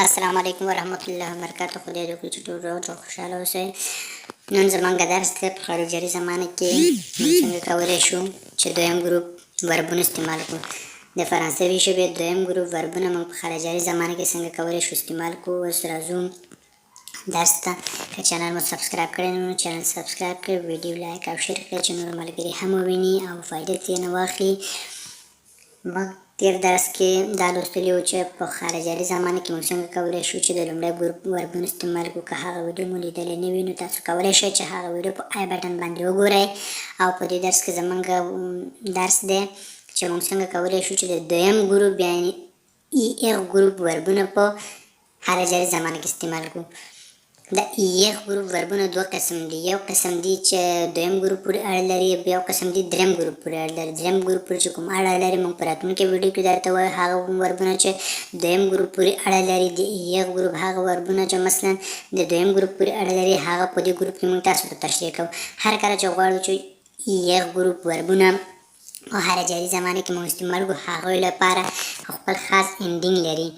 السلام علیکم ورحمت الله وبرکاته. خدای دې وکړي چې ټول روغ او خوشحاله اوسئ. نن زموږ درس دی په خارجي زمانه کې موږ څنګه کولی شو چې دویم ګروپ وربونه استعمال کړو. د فرانسوي ژبې دویم ګروپ وربونه موږ په خارجي زمانه کې څنګه کولی شو استعمال کړو. اوس راځو درس ته. که چینل مو سبسکرایب کړی نو چینل سبسکرایب کړئ، ویډیو لایک او شیر کړئ چې نور ملګري هم وویني او فایده ترې واخلي. موږ تیر درس کې دا لوستلي وو چې په خارجي زمانه کې موږ څنګه کولی شو چې د لومړی ګروپ وربونه استعمال کړو. که هغه ویډیو مو لیدلی نه وي نو تاسو کولی شئ چې هغه ویډیو په آی بټن باندې وګورئ. او په دې درس کې زموږ درس دی چې موږ څنګه کولی شو چې د دویم ګروپ یعنې ای ګروپ وربونه په خارجي زمانه کې استعمال کړو. د ایغ ګروپ وربونه دوه قسم دي. یو قسم دي چې دویم ګروپ پورې اړه لري، یو قسم دي دریم ګروپ پورې اړه لري. دریم ګروپ پورې چې کوم اړه لري موږ په راتلونکي ویډیو کې درته وایو. هغه وربونه چې دویم ګروپ پورې اړه لري، د ایغ ګروپ هغه وربونه چې مثلا د دویم ګروپ پورې اړه لري، هغه په دې ګروپ کې موږ تاسو ته تشریح کوو. هر کله چې غواړو چې ایغ ګروپ وربونه په خارجي زمانه کې موږ استعمال کړو، هغوی لپاره خپل خاص انډینګ لري.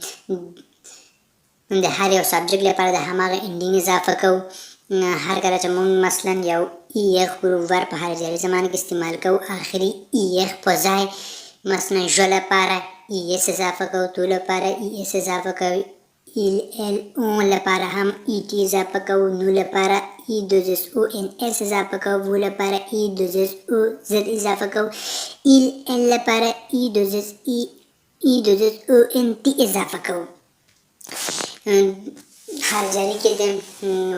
د هر یو سبجیکټ لپاره د هماغه انډینګ اضافه کوو. هر کله چې موږ مثلا یو ایغ ګروپ ور په خارجي زمانه کې استعمال کوو، آخري ایغ په ځای مثلا ژ لپاره ای اس اضافه کوو، تو لپاره ای اس اضافه کوو، ال او لپاره هم ای ټي اضافه کوو، نو لپاره ای دوزس او ان اس اضافه کوو، و لپاره ای دوزس او زد اضافه کوو، ال لپاره ای دوزس او ان ټي اضافه کوو. خارجي کې د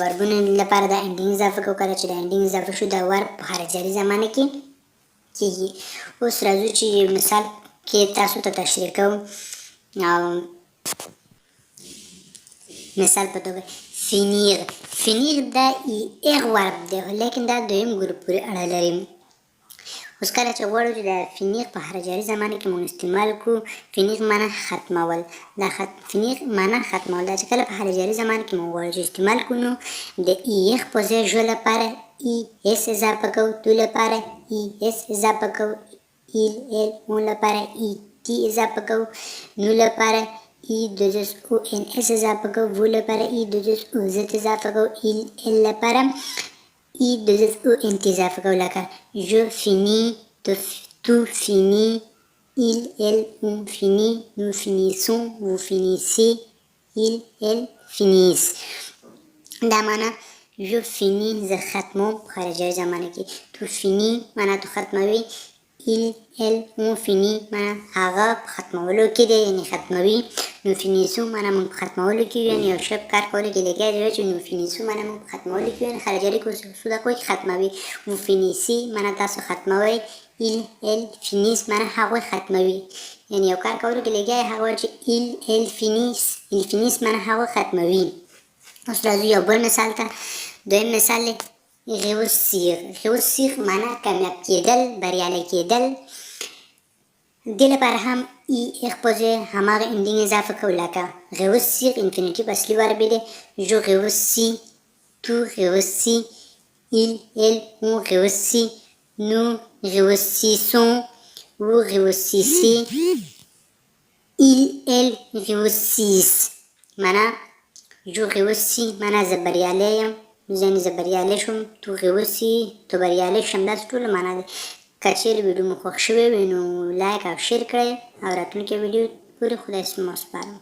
وربونو لپاره د انډینګ اضافه کوو. کله چې د انډینګ اضافه شو دا ور په خارجي زمانه کې کېږي. اوس راځو چې یو مثال کې تاسو ته تشریح کوم. مثال په توګه فینیر دا ایغ ورب دی لیکن دا دویم ګروپ پورې اړه لري. اوس کله چې غواړو چې د فینیغ په خارجي زمانه کې موږ استعمال کړو، فینیغ معنا ختمول. دا فینیغ معنا ختمول دا چې کله په خارجي زمانه کې موږ غواړو چې استعمال کړو نو د ایغ په ځای ژ لپاره ای اس اضافه کوو، تو لپاره ای اس اضافه کوو، ال او لپاره ای ټي اضافه کوو، نو لپاره ای دوزس او ان اس اضافه کوو، و لپاره ای دوزس او زد اضافه کوو، ال لپاره ای دوزس او ان ټي اضافه کوو. لکه je finis, tu finis, il, elle, on finit, nous finissons, vous finissez, il, elle finissent. دا معنا je finis زه ختموم په خارجي زمانه کې. tu finis معنا تو ختموي. il, elle, on finit معنا هغه په ختمولو کې دی یعنې ختموي. نو فینیسو معنا موږ په ختمولو کې یو یعنې یو شی په کار کولو کې لګیا دی چې نو فینیسو معنا موږ په ختمولو کې یو خارجي کې سودا کوي ختموي. و فینیسي معنا تاسو ختموي. il, elle finissent معنا هغوی ختموي یعنې یو کار کولو کې لګیا دی هغه چې il, elle finissent معنا هغوی ختموي. اوس راځو یو بل مثال ته. دویم مثال دی réussir معنا کامیاب کېدل، بریالی کېدل. دې لپاره هم ای ایغ په ځای هماغه انډینګ اضافه کوو. لکه réussir انفینیټیو اصلي ورب دی. je réussis, tu réussis, il, elle, on réussit, nous réussissons, vous réussissez, il, elle réussissent. معنا je réussis معنا زه بریالی یم، یعنې زه بریالی شوم. تو réussis تو بریالی شم. داسې ټوله معنا دی. که چیرې ویډیو مو خوښ شوی وي نو لایک او شیر کړئ او راتلونکي ویډیو پورې خدای سپارم.